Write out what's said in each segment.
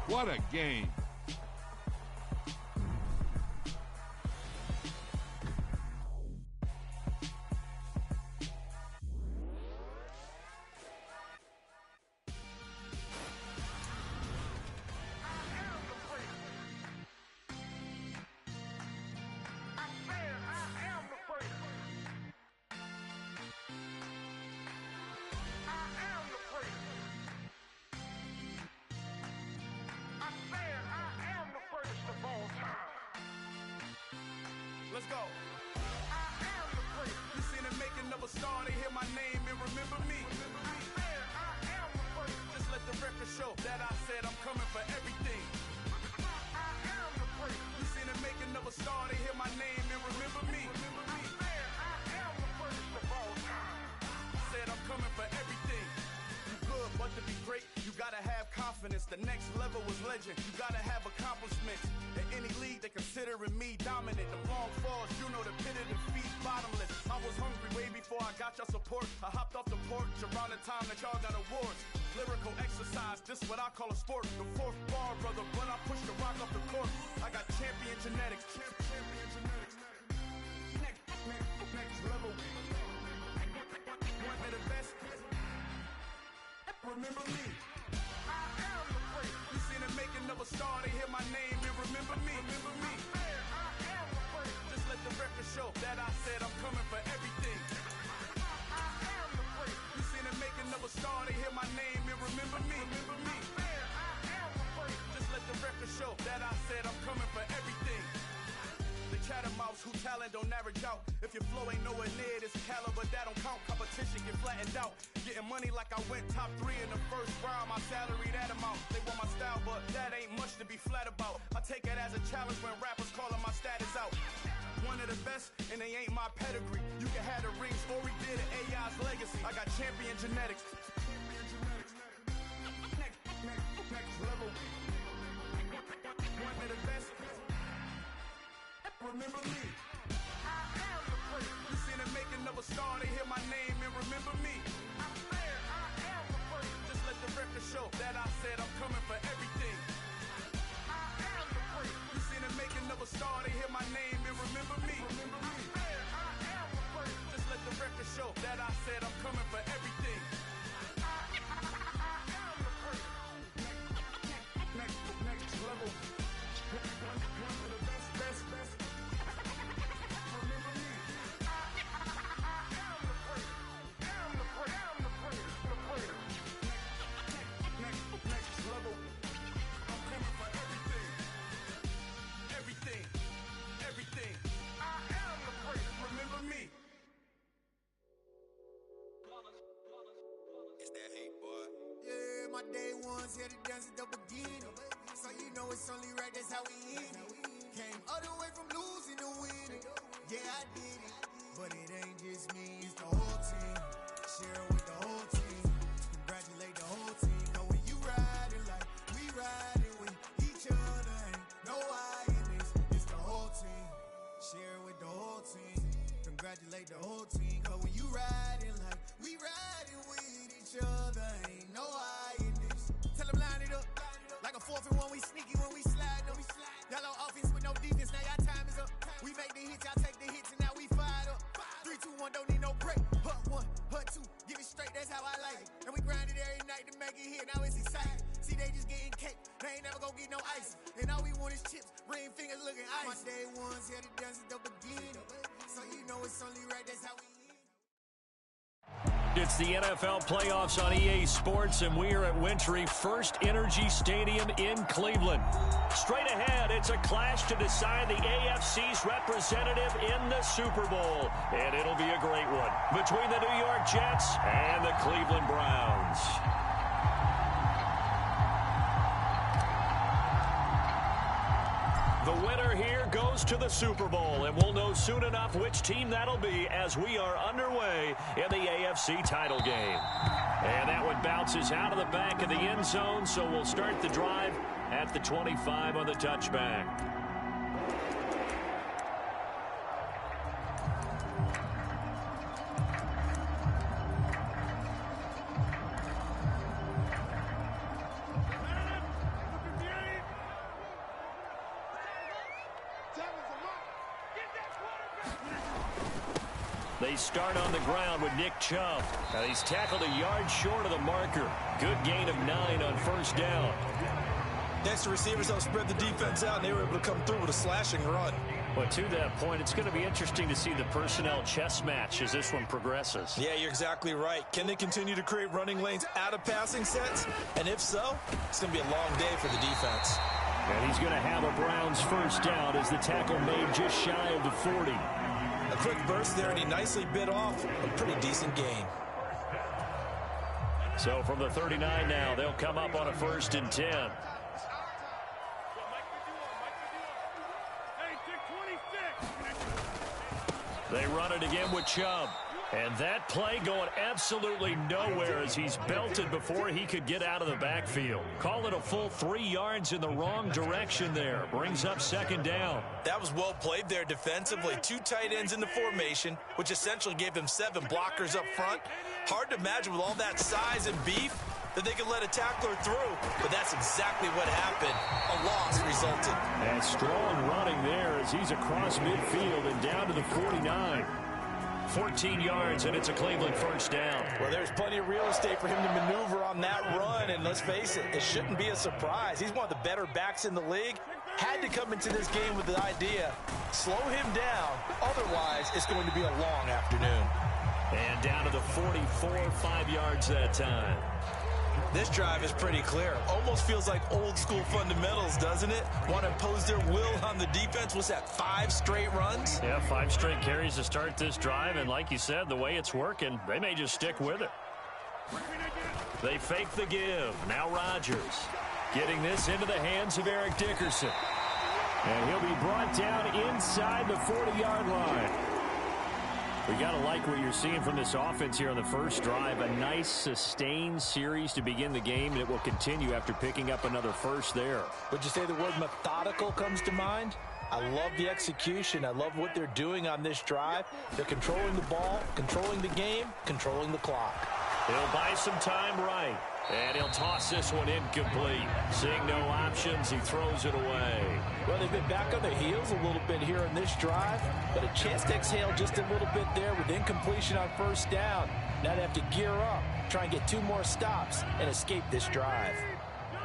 What a game. Let's go. I am the first. You seen the making of a star, they hear my name and remember me. I am the first. Just let the record show that I said I'm coming for everything. I am the first. You seen the making of a star, they hear my name and remember me. I am the first of all time. Said I'm coming for everything. You good, but to be great, you gotta have confidence. The next level was legend. You gotta have accomplishments. In any league, they considering me dominant. The long falls, you know the pit of defeat, bottomless. I was hungry way before I got your support. I hopped off the porch around the time that y'all got awards. Lyrical exercise, this what I call a sport. The fourth bar, brother, when I push the rock off the court. I got champion genetics. Champion genetics. Next level. One of the best. Remember me. I am the first. You seen the making of a star, they hear my name and remember me. Remember me. I am the first. Just let the record show that I said I'm coming for everything. I am the first. You seen the making of a star, they hear my name and remember me. Remember me. I am the first. Just let the record show that I said I'm coming for everything. The catamounts who talent don't average out. If your flow ain't nowhere near this caliber, that don't count. Competition get flattened out. Getting money like I went top 3 in the first round. My salary that amount. They want my style, but that ain't much to be flat about. I take it as a challenge when rappers calling my status out. One of the best, and they ain't my pedigree. You can have the rings, or we did it, AI's legacy. I got champion genetics. Next level. One of the best. Remember me. I am the first. You seen the making of a star, they hear my name and remember me. I am the first. Just let the record show that I said I'm coming for everything. I am the first. You seen the making of a star, they hear my name and remember me. Remember me. I am the first. Just let the record show that I said I'm coming for everything. I am the first. Next level. One of the best. Remember me. I am the first. I'm the first. Next level. I'm coming for everything. Everything. I am the first. Remember me. It's that hate, boy. Yeah, my day one's here to dance at the beginning. So you know it's only right, that's how we end it. Came all the way from losing to winning. Yeah, I did it. But it ain't just me, it's the whole team. Share with the whole team. Congratulate the whole team. Know when you riding like we riding with each other. Ain't no I in this. It's the whole team. Share with the whole team. Congratulate the whole team. Cause when you riding like we riding with each other. Ain't no I in this. Tell them line it up. Like a 4th and 1, we sneaky when we slide them. Yellow offense with no defense, now y'all time is up. We make the hits, y'all take the hits, and now we fired up. 3, 2, 1, don't need no break. Hut 1, hut 2, give it straight, that's how I like it. And we grind it every night to make it hit, now it's exciting. See, they just getting cake, they ain't never gonna get no ice. And all we want is chips, ring fingers looking ice. My day one's here to dance at the beginning. So you know it's only right, that's how we end. It's the NFL playoffs on EA Sports, and we are at Wintry First Energy Stadium in Cleveland. Straight ahead, it's a clash to decide the AFC's representative in the Super Bowl, and it'll be a great one between the New York Jets and the Cleveland Browns. The winner here goes to the Super Bowl, and we'll know soon enough which team that'll be as we are underway in the AFC title game. And that one bounces out of the back of the end zone, so we'll start the drive at the 25 on the touchback. They start on the ground with Nick Chubb. Now he's tackled a yard short of the marker. Good gain of 9 on first down. Next, the receivers helped spread the defense out, and they were able to come through with a slashing run. But to that point, it's going to be interesting to see the personnel chess match as this one progresses. Yeah, you're exactly right. Can they continue to create running lanes out of passing sets? And if so, it's going to be a long day for the defense. And he's going to have a Browns first down as the tackle made just shy of the 40. A quick burst there, and he nicely bit off a pretty decent gain. So from the 39 now, they'll come up on a 1st and 10. They run it again with Chubb. And that play going absolutely nowhere as he's belted before he could get out of the backfield. Call it a full 3 yards in the wrong direction there. Brings up 2nd down. That was well played there defensively. 2 tight ends in the formation, which essentially gave them 7 blockers up front. Hard to imagine with all that size and beef that they could let a tackler through, but that's exactly what happened. A loss resulted. And strong running there as he's across midfield and down to the 49. 14 yards, and it's a Cleveland first down. Well, there's plenty of real estate for him to maneuver on that run, and let's face it, it shouldn't be a surprise. He's one of the better backs in the league. Had to come into this game with the idea, slow him down, otherwise it's going to be a long afternoon. And down to the 44, 5 yards that time. This drive is pretty clear. Almost feels like old school fundamentals, doesn't it? Want to impose their will on the defense. What's that, 5 straight runs? Yeah, 5 straight carries to start this drive. And like you said, the way it's working, they may just stick with it. They fake the give. Now Rodgers getting this into the hands of Eric Dickerson. And he'll be brought down inside the 40-yard line. We got to like what you're seeing from this offense here on the first drive. A nice, sustained series to begin the game, and it will continue after picking up another first there. Would you say the word methodical comes to mind? I love the execution. I love what they're doing on this drive. They're controlling the ball, controlling the game, controlling the clock. He'll buy some time right, and he'll toss this one incomplete. Seeing no options, he throws it away. Well, they've been back on their heels a little bit here in this drive, but a chance to exhale just a little bit there with incompletion on first down. Now they have to gear up, try and get 2 more stops, and escape this drive.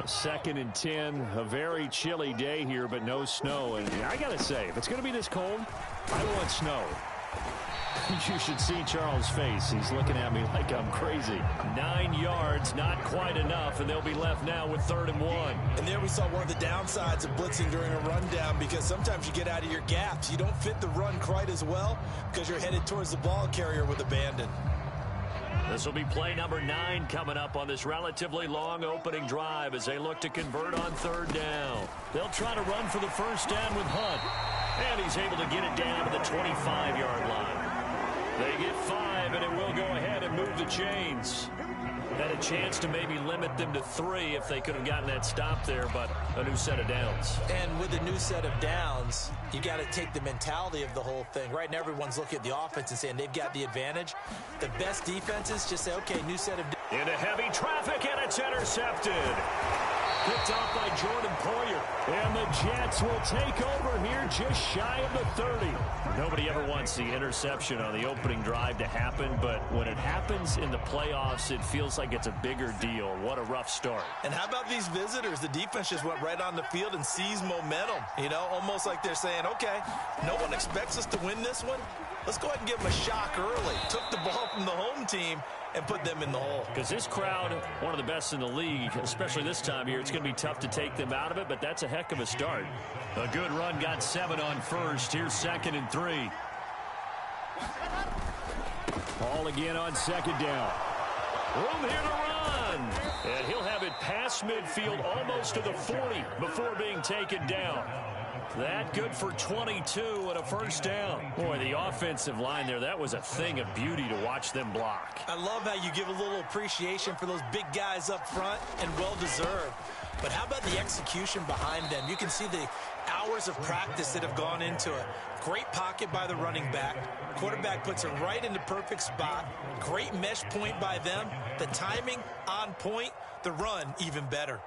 2nd and 10, a very chilly day here, but no snow. And I got to say, if it's going to be this cold, I want snow. You should see Charles' face. He's looking at me like I'm crazy. 9 yards, not quite enough, and they'll be left now with 3rd and 1. And there we saw one of the downsides of blitzing during a rundown, because sometimes you get out of your gaps. You don't fit the run quite as well because you're headed towards the ball carrier with abandon. This will be play number 9 coming up on this relatively long opening drive as they look to convert on 3rd down. They'll try to run for the first down with Hunt, and he's able to get it down to the 25-yard line. They get 5, and it will go ahead and move the chains. Had a chance to maybe limit them to 3 if they could have gotten that stop there, but a new set of downs. And with a new set of downs, you got to take the mentality of the whole thing. Right now, everyone's looking at the offense and saying they've got the advantage. The best defenses just say, okay, new set of downs. Into heavy traffic, and it's intercepted. Picked off by Jordan Poyer. And the Jets will take over here just shy of the 30. Nobody ever wants the interception on the opening drive to happen, but when it happens in the playoffs, it feels like it's a bigger deal. What a rough start. And how about these visitors? The defense just went right on the field and seized momentum. You know, almost like they're saying, okay, no one expects us to win this one. Let's go ahead and give them a shock early. Took the ball from the home team and put them in the hole. Because this crowd, one of the best in the league, especially this time of year, it's going to be tough to take them out of it, but that's a heck of a start. A good run, got 7 on first. Here's 2nd and 3. Ball again on 2nd down. Room here to run. And he'll have it past midfield almost to the 40 before being taken down. That good for 22 and a first down. Boy, the offensive line there, that was a thing of beauty to watch them block. I love how you give a little appreciation for those big guys up front, and well-deserved. But how about the execution behind them? You can see the hours of practice that have gone into it. Great pocket by the running back. Quarterback puts it right in the perfect spot. Great mesh point by them. The timing on point. The run even better.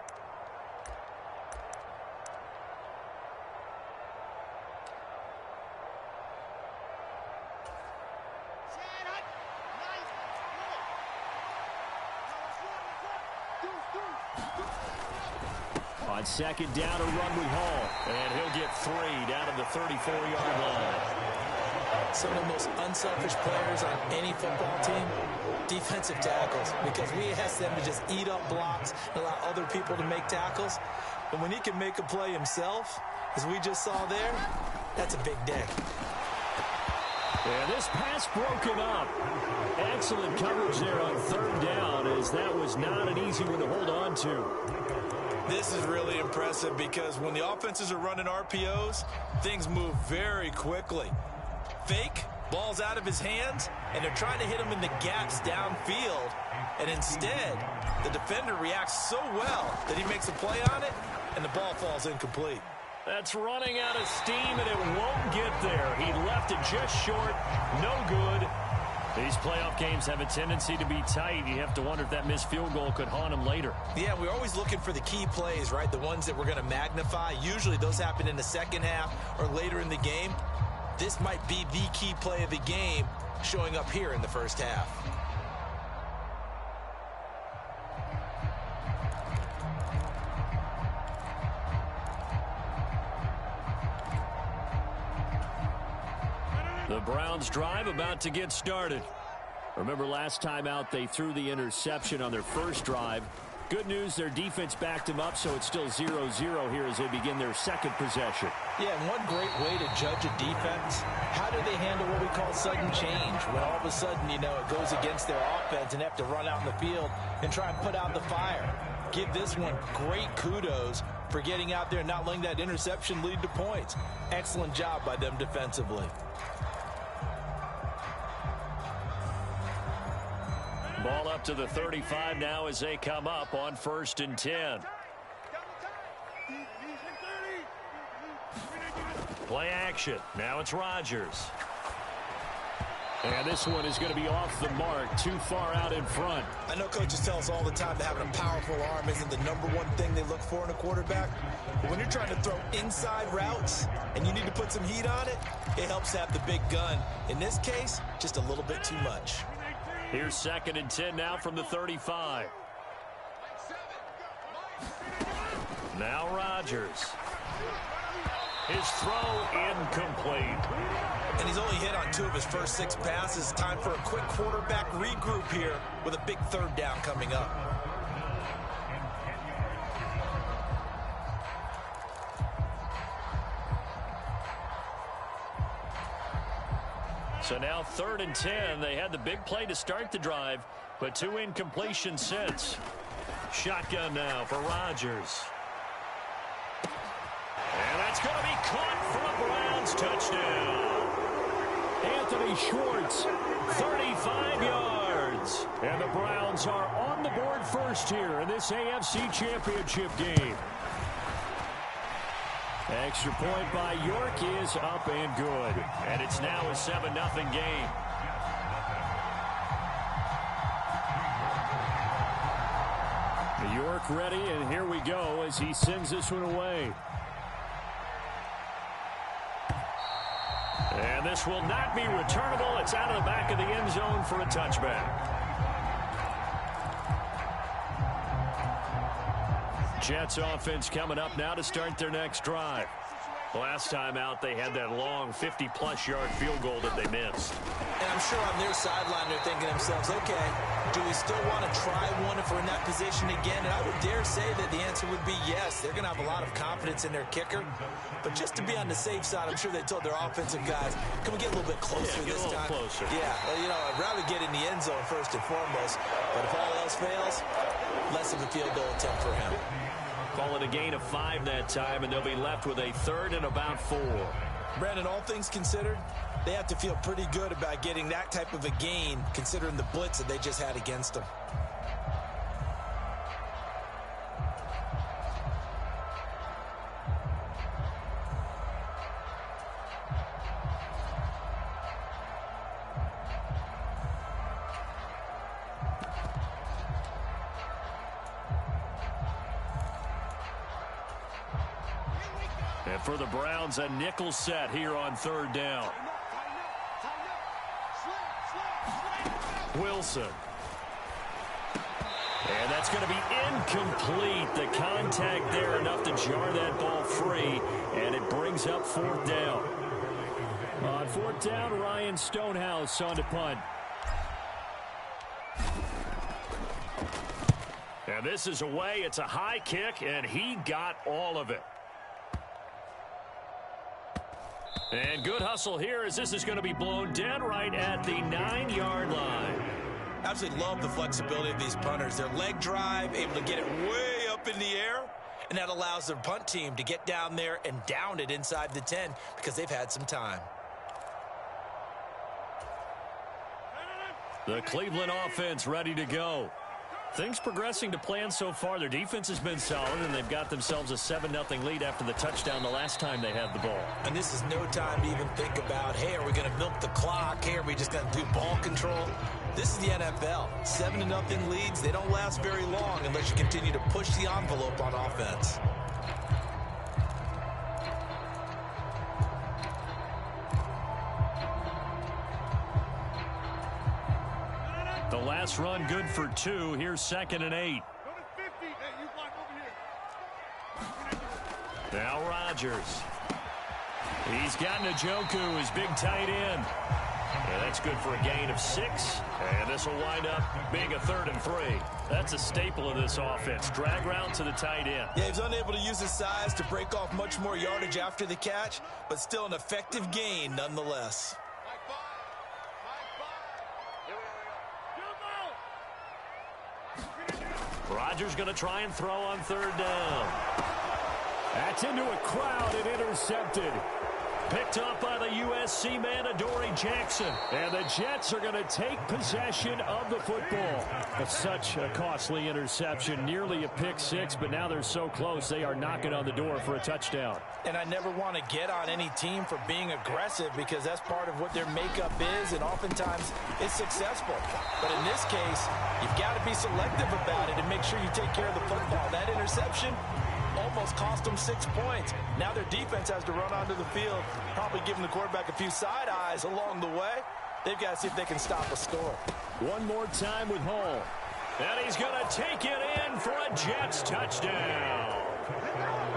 On second down, a run with Hall. And he'll get 3 down to the 34-yard line. Some of the most unselfish players on any football team, defensive tackles, because we ask them to just eat up blocks and allow other people to make tackles. But when he can make a play himself, as we just saw there, that's a big day. And this pass broken up. Excellent coverage there on third down, as that was not an easy one to hold on to. This is really impressive because when the offenses are running RPOs, things move very quickly. Fake, ball's out of his hands, and they're trying to hit him in the gaps downfield. And instead, the defender reacts so well that he makes a play on it, and the ball falls incomplete. That's running out of steam, and it won't get there. He left it just short. No good. These playoff games have a tendency to be tight. You have to wonder if that missed field goal could haunt him later. Yeah, we're always looking for the key plays, right? The ones that we're going to magnify. Usually those happen in the second half or later in the game. This might be the key play of the game showing up here in the first half. The Browns drive about to get started. Remember last time out they threw the interception on their first drive. Good news, their defense backed them up, so it's still 0-0 here as they begin their second possession. Yeah, and one great way to judge a defense, how do they handle what we call sudden change? When all of a sudden, you know, it goes against their offense and they have to run out in the field and try and put out the fire. Give this one great kudos for getting out there and not letting that interception lead to points. Excellent job by them defensively. Ball up to the 35 now as they come up on 1st and 10. Play action. Now it's Rodgers. And this one is going to be off the mark, too far out in front. I know coaches tell us all the time that having a powerful arm isn't the #1 thing they look for in a quarterback. But when you're trying to throw inside routes and you need to put some heat on it, it helps to have the big gun. In this case, just a little bit too much. Here's 2nd and 10 now from the 35. Now Rodgers. His throw incomplete. And he's only hit on 2 of his first 6 passes. Time for a quick quarterback regroup here with a big 3rd down coming up. So now 3rd and 10. They had the big play to start the drive, but 2 incompletions since. Shotgun now for Rodgers. And that's going to be caught for a Browns touchdown. Anthony Schwartz, 35 yards. And the Browns are on the board first here in this AFC Championship game. Extra point by York is up and good. And it's now a 7-0 game. York ready, and here we go as he sends this one away. And this will not be returnable. It's out of the back of the end zone for a touchback. Jets offense coming up now to start their next drive. Last time out, they had that long 50-plus yard field goal that they missed. And I'm sure on their sideline, they're thinking to themselves, okay, do we still want to try one if we're in that position again? And I would dare say that the answer would be yes. They're going to have a lot of confidence in their kicker. But just to be on the safe side, I'm sure they told their offensive guys, can we get a little bit closer this time? Closer. Yeah, well, you know, I'd rather get in the end zone first and foremost. But if all else fails, less of a field goal attempt for him. Call it a gain of 5 that time, and they'll be left with a 3rd and about 4. Brandon, all things considered, they have to feel pretty good about getting that type of a gain, considering the blitz that they just had against them. And for the Browns, a nickel set here on 3rd down. Wilson. And that's going to be incomplete. The contact there enough to jar that ball free, and it brings up fourth down. On fourth down, Ryan Stonehouse on to punt. And this is away. It's a high kick, and he got all of it. And good hustle here as this is going to be blown dead right at the 9-yard line. Absolutely love the flexibility of these punters. Their leg drive, able to get it way up in the air, and that allows their punt team to get down there and down it inside the 10 because they've had some time. The Cleveland offense ready to go. Things progressing to plan so far. Their defense has been solid, and they've got themselves a 7-0 lead after the touchdown the last time they had the ball. And this is no time to even think about, hey, are we going to milk the clock? Hey, are we just going to do ball control? This is the NFL. 7-0 leads, they don't last very long unless you continue to push the envelope on offense. The last run good for 2. Here's 2nd and 8. Now Rodgers. He's got Njoku, his big tight end. And that's good for a gain of 6. And this will wind up being a 3rd and 3. That's a staple of this offense. Drag route to the tight end. Yeah, he's unable to use his size to break off much more yardage after the catch, but still an effective gain nonetheless. Rodgers going to try and throw on 3rd down. That's into a crowd and intercepted. Picked up by the USC man, Adoree Jackson. And the Jets are going to take possession of the football. It's such a costly interception, nearly a pick 6, but now they're so close they are knocking on the door for a touchdown. And I never want to get on any team for being aggressive because that's part of what their makeup is, and oftentimes it's successful. But in this case, you've got to be selective about it and make sure you take care of the football. That interception almost cost them 6 points. Now their defense has to run onto the field, probably giving the quarterback a few side eyes along the way. They've got to see if they can stop a score. One more time with Hall. And he's going to take it in for a Jets touchdown.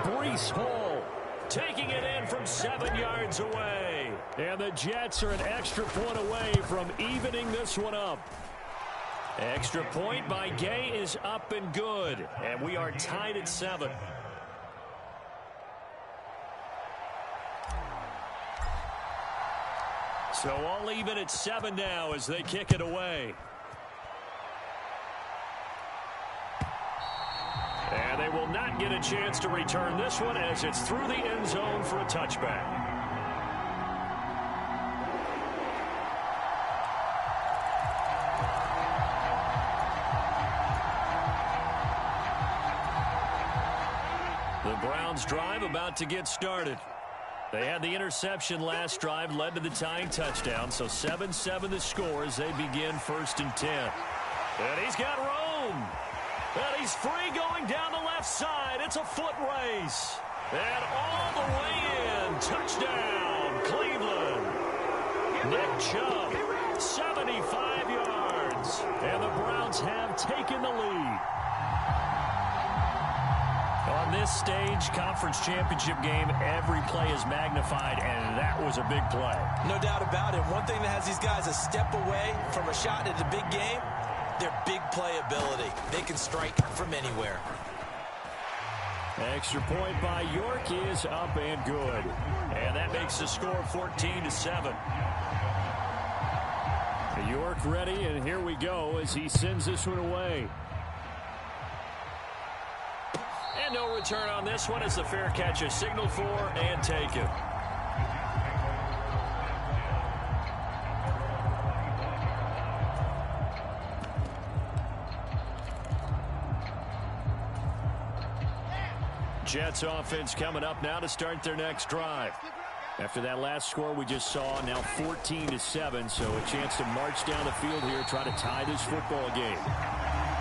Breece Hall taking it in from 7 yards away. And the Jets are an extra point away from evening this one up. Extra point by Gay is up and good. And we are tied at 7. So all even at 7 now as they kick it away. And they will not get a chance to return this one as it's through the end zone for a touchback. The Browns drive about to get started. They had the interception last drive, led to the tying touchdown, so 7-7 the score as they begin 1st and 10. And he's got room. And he's free going down the left side. It's a foot race. And all the way in. Touchdown, Cleveland. Nick Chubb, 75 yards. And the Browns have taken the lead. On this stage, conference championship game, every play is magnified, and that was a big play. No doubt about it. One thing that has these guys a step away from a shot at the big game, their big play ability. They can strike from anywhere. Extra point by York is up and good. And that makes the score 14-7. York ready, and here we go as he sends this one away. And no return on this one as the fair catch is signaled for and taken. Jets offense coming up now to start their next drive. After that last score we just saw, now 14-7, so a chance to march down the field here, try to tie this football game.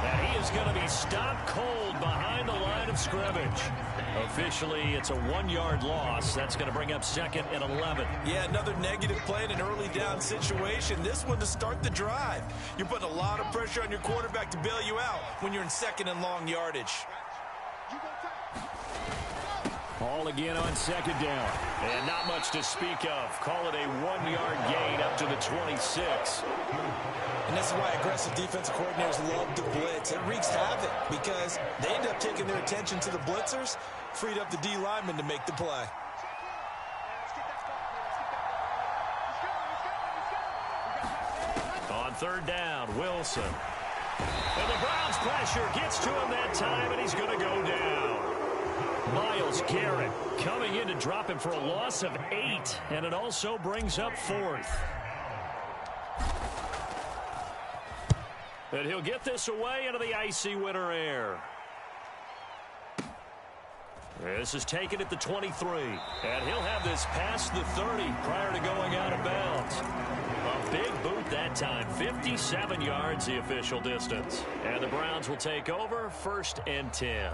And he is going to be stopped cold behind the line of scrimmage. Officially, it's a 1-yard loss. That's going to bring up 2nd and 11. Yeah, another negative play in an early down situation. This one to start the drive. You're putting a lot of pressure on your quarterback to bail you out when you're in 2nd and long yardage. Ball again on 2nd down. And not much to speak of. Call it a 1-yard gain up to the 26. And this is why aggressive defensive coordinators love to blitz. It wreaks havoc because they end up taking their attention to the blitzers, freed up the D lineman to make the play. On 3rd down, Wilson. And the Browns pressure gets to him that time, and he's going to go down. Myles Garrett coming in to drop him for a loss of 8, and it also brings up 4th. And he'll get this away into the icy winter air. This is taken at the 23, and he'll have this past the 30 prior to going out of bounds. A big boot that time, 57 yards the official distance. And the Browns will take over 1st and 10.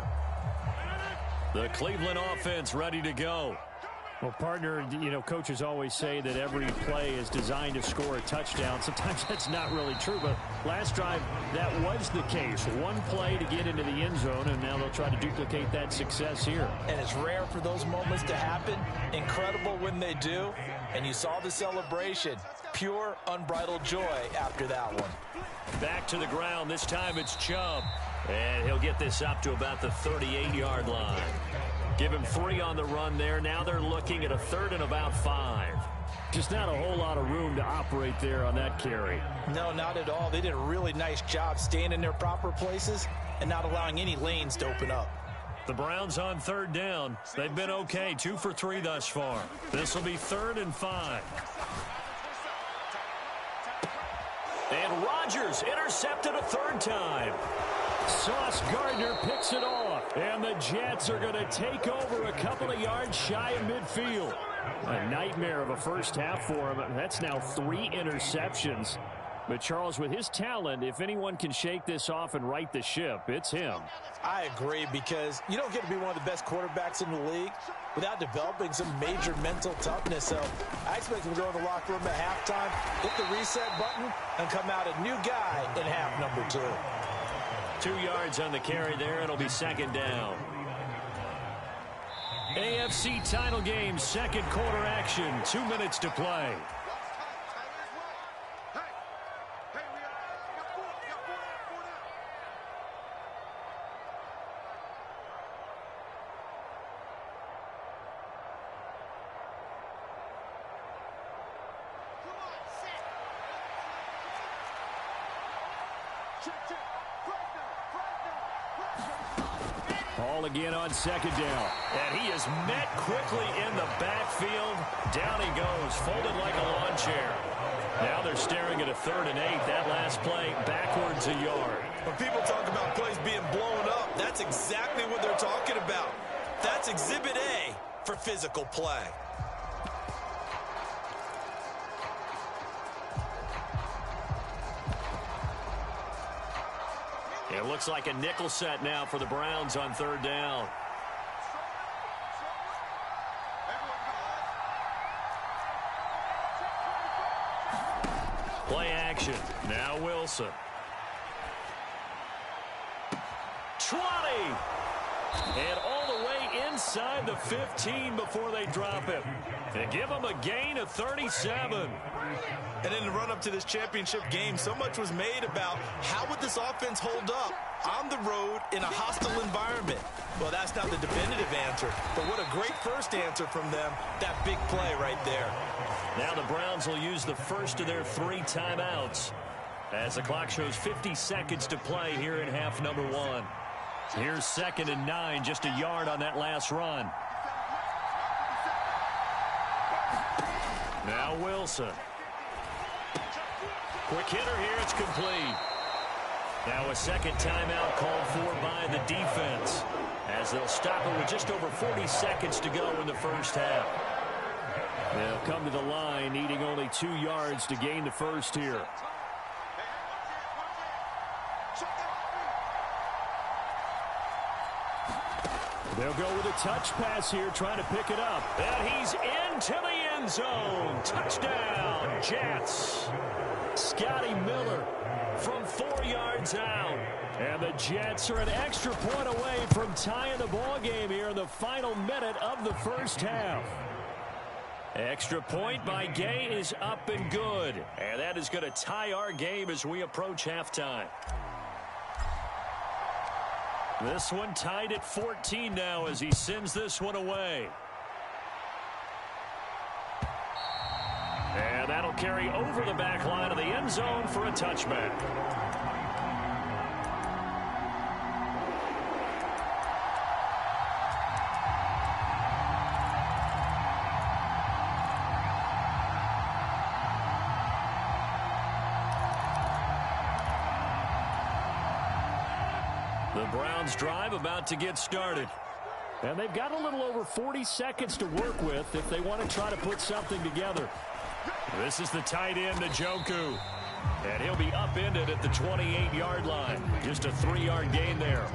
The Cleveland offense ready to go. Well, partner, you know, coaches always say that every play is designed to score a touchdown. Sometimes that's not really true, but last drive, that was the case. One play to get into the end zone, and now they'll try to duplicate that success here. And it's rare for those moments to happen. Incredible when they do. And you saw the celebration. Pure, unbridled joy after that one. Back to the ground. This time it's Chubb. And he'll get this up to about the 38-yard line. Give him 3 on the run there. Now they're looking at a 3rd and about 5. Just not a whole lot of room to operate there on that carry. No, not at all. They did a really nice job staying in their proper places and not allowing any lanes to open up. The Browns on 3rd down. They've been okay, 2 for 3 thus far. This will be 3rd and 5. And Rodgers intercepted a 3rd time. Sauce Gardner picks it off, and the Jets are going to take over a couple of yards shy of midfield. A nightmare of a first half for him. That's now 3 interceptions. But Charles, with his talent, if anyone can shake this off and right the ship, it's him. I agree, because you don't get to be one of the best quarterbacks in the league without developing some major mental toughness. So I expect him to go in the locker room at halftime, hit the reset button, and come out a new guy in half number 2. 2 yards on the carry there. It'll be 2nd down. AFC title game, 2nd quarter action. 2 minutes to play. Ball again on 2nd down. And he is met quickly in the backfield. Down he goes, folded like a lawn chair. Now they're staring at a 3rd and 8. That last play backwards a yard. When people talk about plays being blown up, that's exactly what they're talking about. That's Exhibit A for physical play. It looks like a nickel set now for the Browns on 3rd down. Play action. Now Wilson. 20. And all the way inside the 15 before they drop him. They give him a gain of 37. And in the run-up to this championship game, so much was made about how would this offense hold up on the road in a hostile environment. Well, that's not the definitive answer, but what a great first answer from them, that big play right there. Now the Browns will use the first of their 3 timeouts as the clock shows 50 seconds to play here in half number 1. Here's 2nd and 9, just a yard on that last run. Now Wilson. Quick hitter here, it's complete. Now a 2nd timeout called for by the defense as they'll stop it with just over 40 seconds to go in the first half. They'll come to the line needing only 2 yards to gain the first here. They'll go with a touch pass here, trying to pick it up. And he's into the end zone. Touchdown, Jets. Scotty Miller from 4 yards out. And the Jets are an extra point away from tying the ball game here in the final minute of the first half. Extra point by Gay is up and good. And that is going to tie our game as we approach halftime. This one tied at 14 now as he sends this one away. And that'll carry over the back line of the end zone for a touchback. The Browns drive about to get started. And they've got a little over 40 seconds to work with if they want to try to put something together. This is the tight end, Njoku. And he'll be upended at the 28-yard line. Just a 3-yard gain there.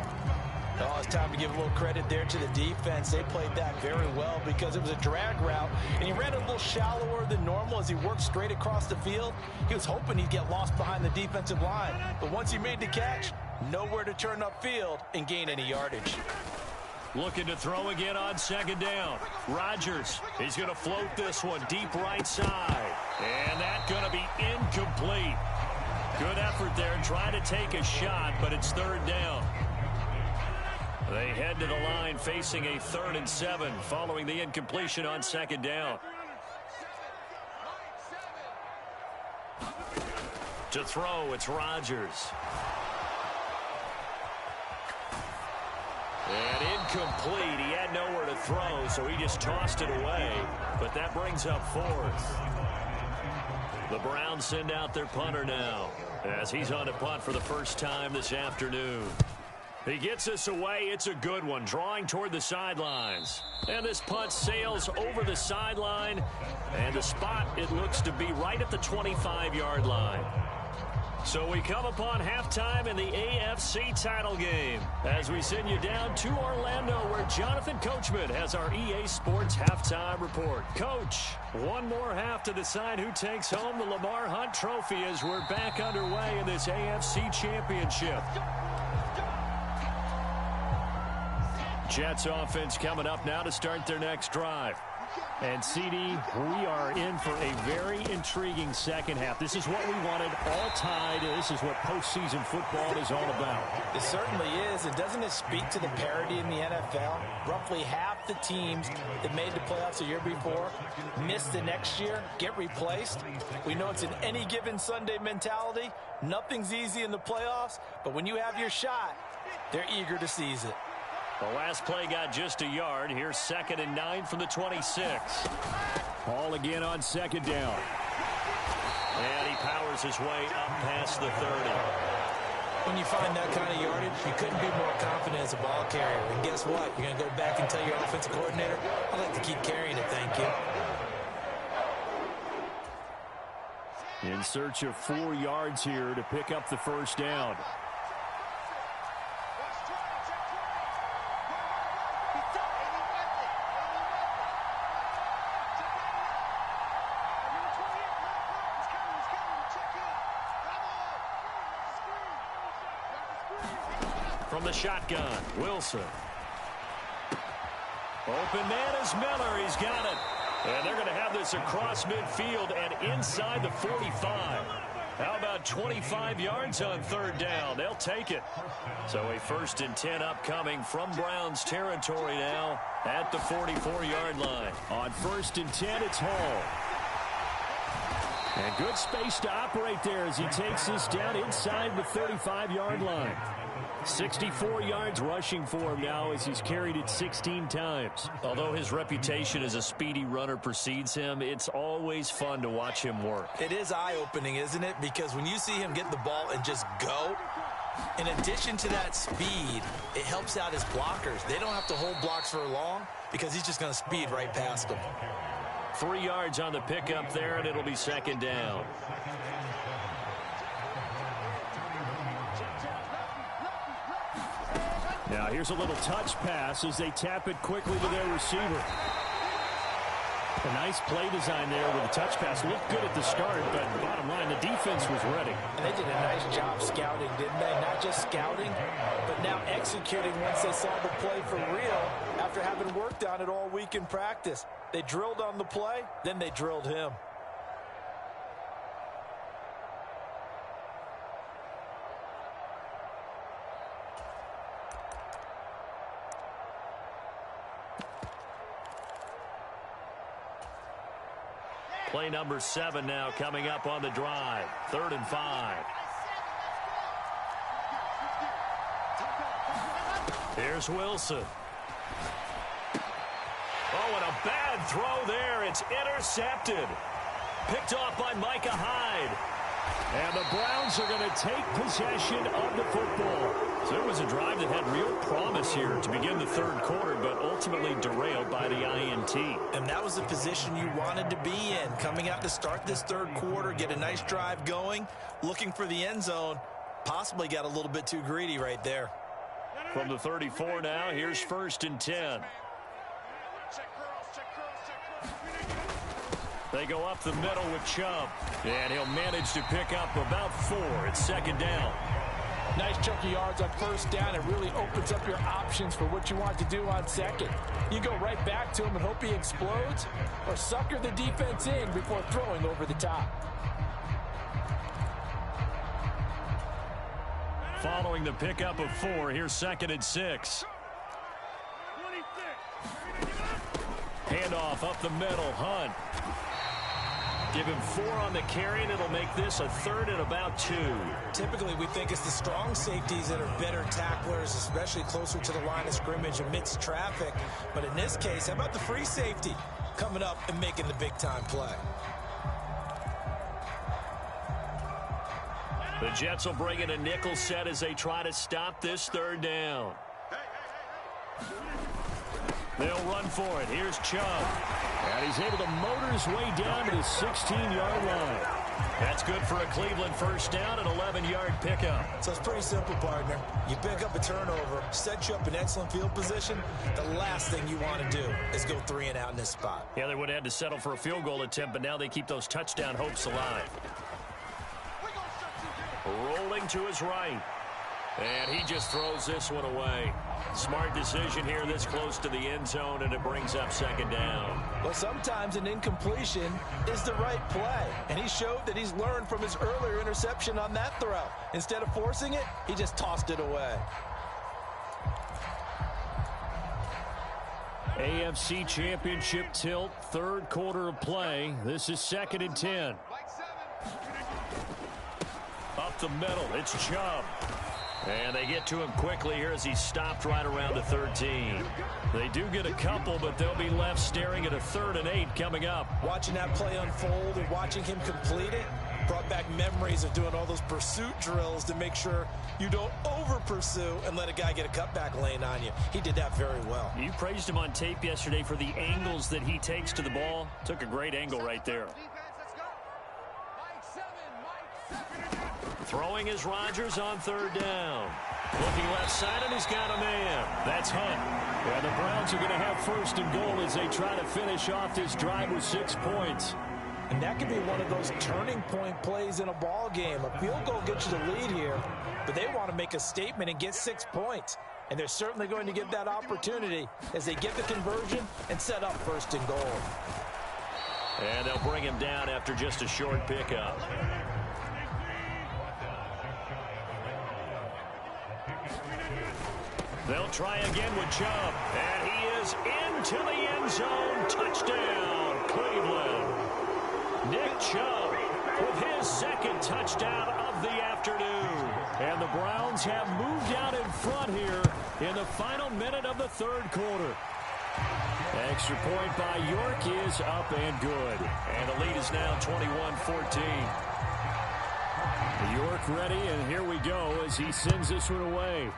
Oh, it's time to give a little credit there to the defense. They played that very well because it was a drag route, and he ran a little shallower than normal as he worked straight across the field. He was hoping he'd get lost behind the defensive line, but once he made the catch, nowhere to turn upfield and gain any yardage. Looking to throw again on second down. Rodgers, he's going to float this one deep right side. And that's going to be incomplete. Good effort there trying to take a shot, but it's third down. They head to the line facing a 3rd and 7 following the incompletion on second down. To throw, it's Rodgers. And incomplete. He had nowhere to throw, so he just tossed it away. But that brings up 4th. The Browns send out their punter now as he's on to punt for the first time this afternoon. He gets this away. It's a good one, drawing toward the sidelines. And this punt sails over the sideline. And the spot, it looks to be right at the 25-yard line. So we come upon halftime in the AFC title game as we send you down to Orlando where Jonathan Coachman has our EA Sports halftime report. Coach, one more half to decide who takes home the Lamar Hunt Trophy as we're back underway in this AFC Championship. Jets offense coming up now to start their next drive. And, CD, we are in for a very intriguing second half. This is what we wanted, all tied. This is what postseason football is all about. It certainly is. And doesn't it speak to the parity in the NFL? Roughly half the teams that made the playoffs a year before miss the next year, get replaced. We know it's an any given Sunday mentality. Nothing's easy in the playoffs, but when you have your shot, they're eager to seize it. The last play got just a yard. Here's 2nd and 9 from the 26. Ball again on second down. And he powers his way up past the 30. When you find that kind of yardage, you couldn't be more confident as a ball carrier. And guess what? You're going to go back and tell your offensive coordinator, I'd like to keep carrying it, thank you. In search of 4 yards here to pick up the first down. From the shotgun, Wilson. Open man is Miller. He's got it. And they're going to have this across midfield and inside the 45. How about 25 yards on third down? They'll take it. So a 1st and 10 upcoming from Browns territory now at the 44-yard line. On 1st and 10, it's Hall. And good space to operate there as he takes this down inside the 35-yard line. 64 yards rushing for him now as he's carried it 16 times. Although his reputation as a speedy runner precedes him, it's always fun to watch him work. It is eye-opening, isn't it? Because when you see him get the ball and just go, in addition to that speed, it helps out his blockers. They don't have to hold blocks for long because he's just going to speed right past them. 3 yards on the pickup there, and it'll be 2nd down. Now here's a little touch pass as they tap it quickly to their receiver. A nice play design there with the touch pass. Looked good at the start, but bottom line, the defense was ready. And they did a nice job scouting, didn't they? Not just scouting, but now executing once they saw the play for real after having worked on it all week in practice. They drilled on the play, then they drilled him. Play number 7 now coming up on the drive. 3rd and 5. Here's Wilson. Oh, and a bad throw there. It's intercepted. Picked off by Micah Hyde. And the Browns are going to take possession of the football. So it was a drive that had real promise here to begin the 3rd quarter, but ultimately derailed by the INT. And that was the position you wanted to be in. Coming out to start this 3rd quarter, get a nice drive going, looking for the end zone. Possibly got a little bit too greedy right there. From the 34 now, here's 1st and 10. They go up the middle with Chubb. And he'll manage to pick up about 4. It's 2nd down. Nice chunk of yards on 1st down. It really opens up your options for what you want to do on 2nd. You go right back to him and hope he explodes, or sucker the defense in before throwing over the top. Following the pickup of 4, here's 2nd and 6. Handoff up the middle, Hunt. Give him 4 on the carry, and it'll make this a 3rd and about 2. Typically, we think it's the strong safeties that are better tacklers, especially closer to the line of scrimmage amidst traffic. But in this case, how about the free safety coming up and making the big-time play? The Jets will bring in a nickel set as they try to stop this 3rd down. They'll run for it. Here's Chubb. And he's able to motor his way down to the 16-yard line. That's good for a Cleveland 1st down, an 11-yard pickup. So it's pretty simple, partner. You pick up a turnover, set you up in excellent field position. The last thing you want to do is go 3 and out in this spot. Yeah, they would have had to settle for a field goal attempt, but now they keep those touchdown hopes alive. Rolling to his right. And he just throws this one away. Smart decision here this close to the end zone, and it brings up 2nd down. Well, sometimes an incompletion is the right play, and he showed that he's learned from his earlier interception on that throw. Instead of forcing it, he just tossed it away. AFC Championship tilt, 3rd quarter of play. This is 2nd and 10. Up the middle, it's Chubb. And they get to him quickly here as he stopped right around the 13. They do get a couple, but they'll be left staring at a 3rd and 8 coming up. Watching that play unfold and watching him complete it brought back memories of doing all those pursuit drills to make sure you don't over-pursue and let a guy get a cutback lane on you. He did that very well. You praised him on tape yesterday for the angles that he takes to the ball. Took a great angle right there. Throwing is Rodgers on 3rd down. Looking left side, and he's got a man. That's Hunt. Yeah, the Browns are going to have 1st and goal as they try to finish off this drive with 6 points. And that could be one of those turning point plays in a ball game. A field goal gets you the lead here, but they want to make a statement and get 6 points. And they're certainly going to get that opportunity as they get the conversion and set up 1st and goal. And they'll bring him down after just a short pickup. They'll try again with Chubb. And he is into the end zone. Touchdown, Cleveland. Nick Chubb with his 2nd touchdown of the afternoon. And the Browns have moved out in front here in the final minute of the 3rd quarter. Extra point by York is up and good. And the lead is now 21-14. York ready, and here we go as he sends this one away.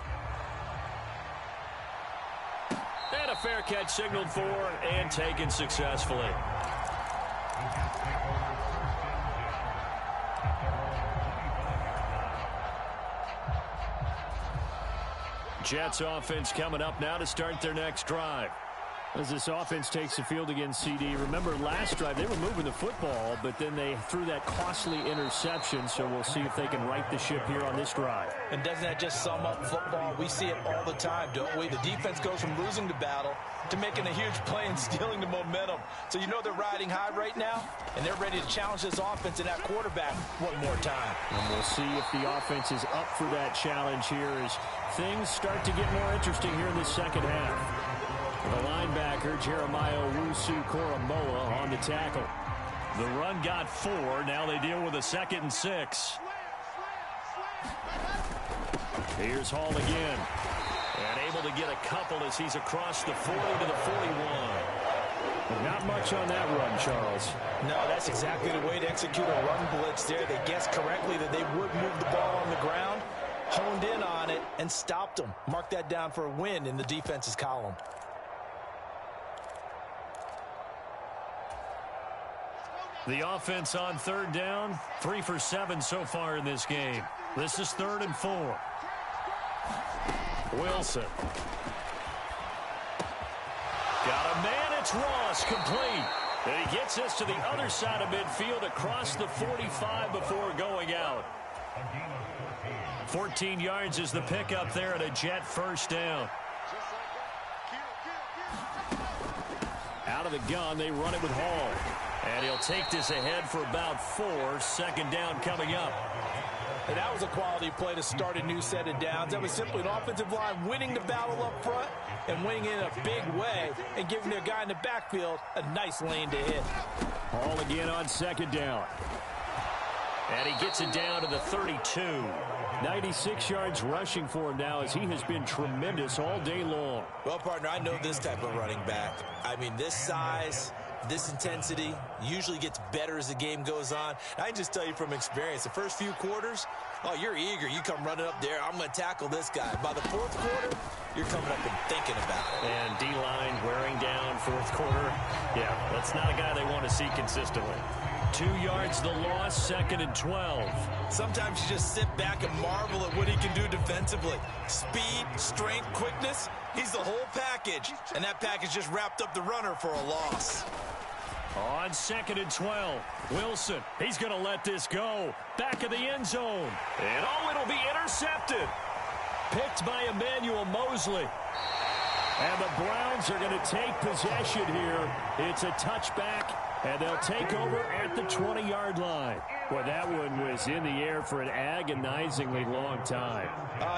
And a fair catch signaled for and taken successfully. Jets offense coming up now to start their next drive. As this offense takes the field against CD, remember last drive they were moving the football, but then they threw that costly interception, so we'll see if they can right the ship here on this drive. And doesn't that just sum up football? We see it all the time, don't we? The defense goes from losing the battle to making a huge play and stealing the momentum. So you know they're riding high right now, and they're ready to challenge this offense and that quarterback one more time. And we'll see if the offense is up for that challenge here as things start to get more interesting here in the second half. The linebacker, Jeremiah Owusu-Koramoah, on the tackle. The run got 4. Now they deal with a 2nd and 6. Here's Hall again. And able to get a couple as he's across the 40 to the 41. Not much on that run, Charles. No, that's exactly the way to execute a run blitz there. They guessed correctly that they would move the ball on the ground, honed in on it, and stopped them. Mark that down for a win in the defense's column. The offense on 3rd down, 3 for 7 so far in this game. This is 3rd and 4. Wilson. Got a man, it's Ross, complete. And he gets us to the other side of midfield across the 45 before going out. 14 yards is the pickup there at a Jet 1st down. Out of the gun, they run it with Hall. And he'll take this ahead for about 4. 2nd down coming up. And that was a quality play to start a new set of downs. That was simply an offensive line winning the battle up front and winning in a big way and giving their guy in the backfield a nice lane to hit. Hall again on 2nd down. And he gets it down to the 32. 96 yards rushing for him now as he has been tremendous all day long. Well, partner, I know this type of running back. I mean, this size, this intensity usually gets better as the game goes on. I can just tell you from experience, the first few quarters, oh, you're eager. You come running up there, I'm going to tackle this guy. By the 4th quarter, you're coming up and thinking about it. And D-line wearing down 4th quarter. Yeah, that's not a guy they want to see consistently. 2 yards the loss, 2nd and 12. Sometimes you just sit back and marvel at what he can do defensively. Speed, strength, quickness, he's the whole package. And that package just wrapped up the runner for a loss. On 2nd and 12, Wilson, he's going to let this go. Back of the end zone. And it'll be intercepted. Picked by Emmanuel Mosley. And the Browns are going to take possession here. It's a touchback, and they'll take over at the 20-yard line. Boy, that one was in the air for an agonizingly long time.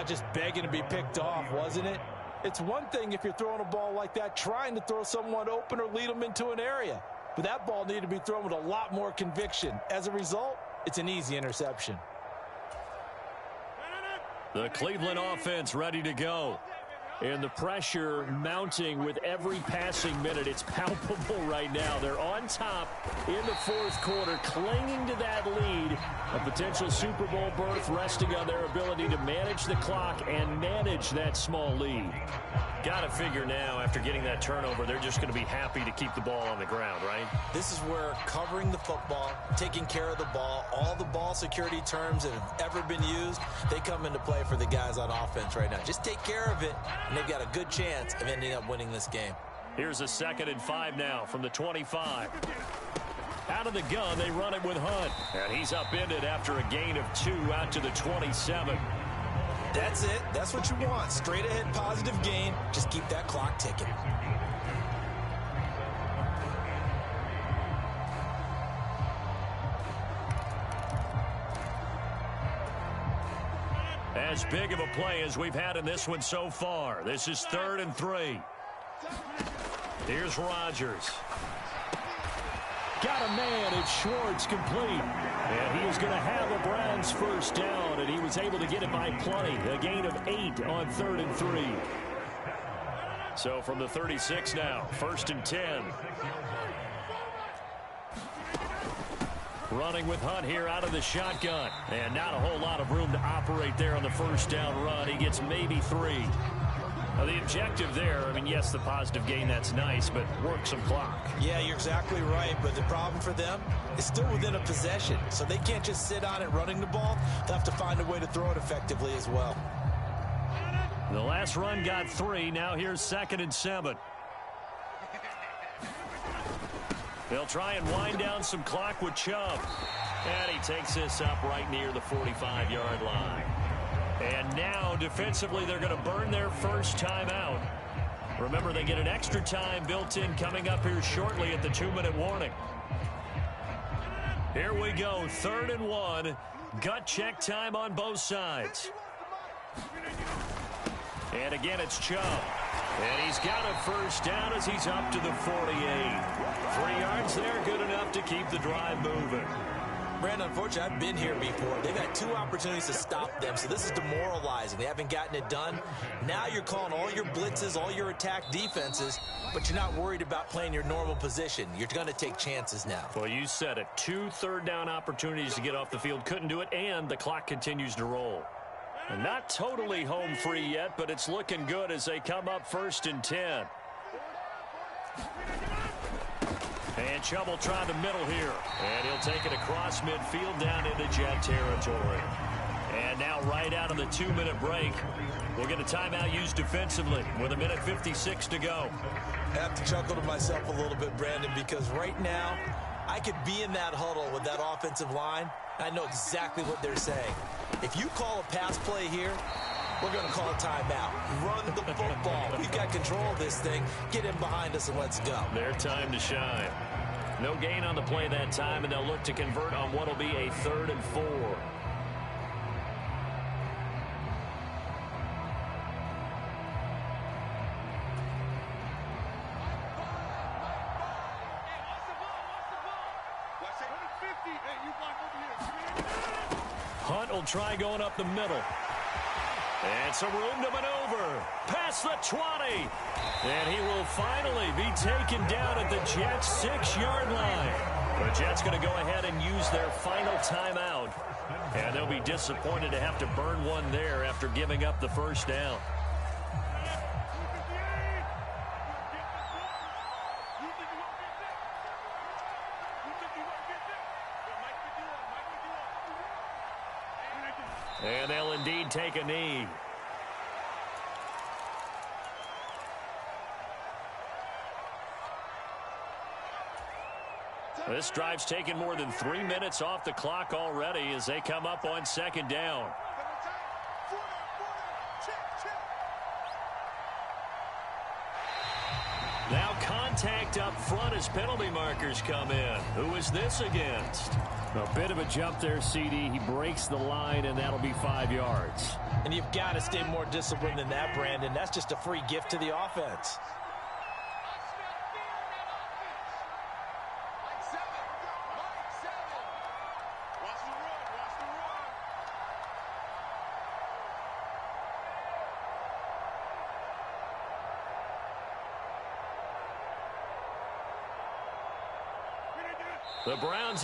Just begging to be picked off, wasn't it? It's one thing if you're throwing a ball like that, trying to throw someone open or lead them into an area. But that ball needed to be thrown with a lot more conviction. As a result, it's an easy interception. The Cleveland offense ready to go. And the pressure mounting with every passing minute. It's palpable right now. They're on top in the 4th quarter, clinging to that lead. A potential Super Bowl berth resting on their ability to manage the clock and manage that small lead. Got to figure now, after getting that turnover, they're just going to be happy to keep the ball on the ground, right? This is where covering the football, taking care of the ball, all the ball security terms that have ever been used, they come into play for the guys on offense right now. Just take care of it, and they've got a good chance of ending up winning this game. Here's a 2nd and 5 now from the 25. Out of the gun, they run it with Hunt. And he's upended after a gain of 2 out to the 27. That's it. That's what you want. Straight ahead positive gain. Just keep that clock ticking. As big of a play as we've had in this one so far. This is 3rd and 3. Here's Rodgers. Got a man. It's Schwartz, complete. And he is going to have a Browns 1st down, and he was able to get it by plenty. A gain of 8 on 3rd and 3. So from the 36 now, 1st and 10. Running with Hunt here out of the shotgun. And not a whole lot of room to operate there on the 1st down run. He gets maybe 3. Now the objective there, I mean, yes, the positive gain, that's nice, but work some clock. Yeah, you're exactly right, but the problem for them is still within a possession, so they can't just sit on it running the ball. They'll have to find a way to throw it effectively as well. The last run got 3. Now here's 2nd and 7. They'll try and wind down some clock with Chubb. And he takes this up right near the 45-yard line. And now, defensively, they're going to burn their first timeout. Remember, they get an extra time built in coming up here shortly at the 2-minute warning. Here we go, 3rd and 1. Gut check time on both sides. And again, it's Chubb. And he's got a first down as he's up to the 48. 3 yards there, good enough to keep the drive moving. Brandon, unfortunately, I've been here before. They've had 2 opportunities to stop them, so this is demoralizing. They haven't gotten it done. Now you're calling all your blitzes, all your attack defenses, but you're not worried about playing your normal position. You're going to take chances now. Well, you said it. 2 third-down opportunities to get off the field. Couldn't do it, and the clock continues to roll. And not totally home free yet, but it's looking good as they come up 1st and 10. And Chubb will try the middle here. And he'll take it across midfield down into Jet territory. And now right out of the 2-minute break, we'll get a timeout used defensively with 1:56 to go. I have to chuckle to myself a little bit, Brandon, because right now I could be in that huddle with that offensive line. I know exactly what they're saying. If you call a pass play here, we're going to call a timeout. Run the football. We've got control of this thing. Get in behind us and let's go. Their time to shine. No gain on the play that time, and they'll look to convert on what will be a 3rd and 4. Hunt will try going up the middle. And some room to maneuver. Past the 20. And he will finally be taken down at the Jets' 6-yard line. The Jets going to go ahead and use their final timeout. And they'll be disappointed to have to burn one there after giving up the first down. And they'll indeed take a knee. This drive's taken more than 3 minutes off the clock already as they come up on 2nd down. Now contact up front as penalty markers come in. Who is this against? A bit of a jump there, CD. He breaks the line, and that'll be 5 yards. And you've got to stay more disciplined than that, Brandon. That's just a free gift to the offense. The Browns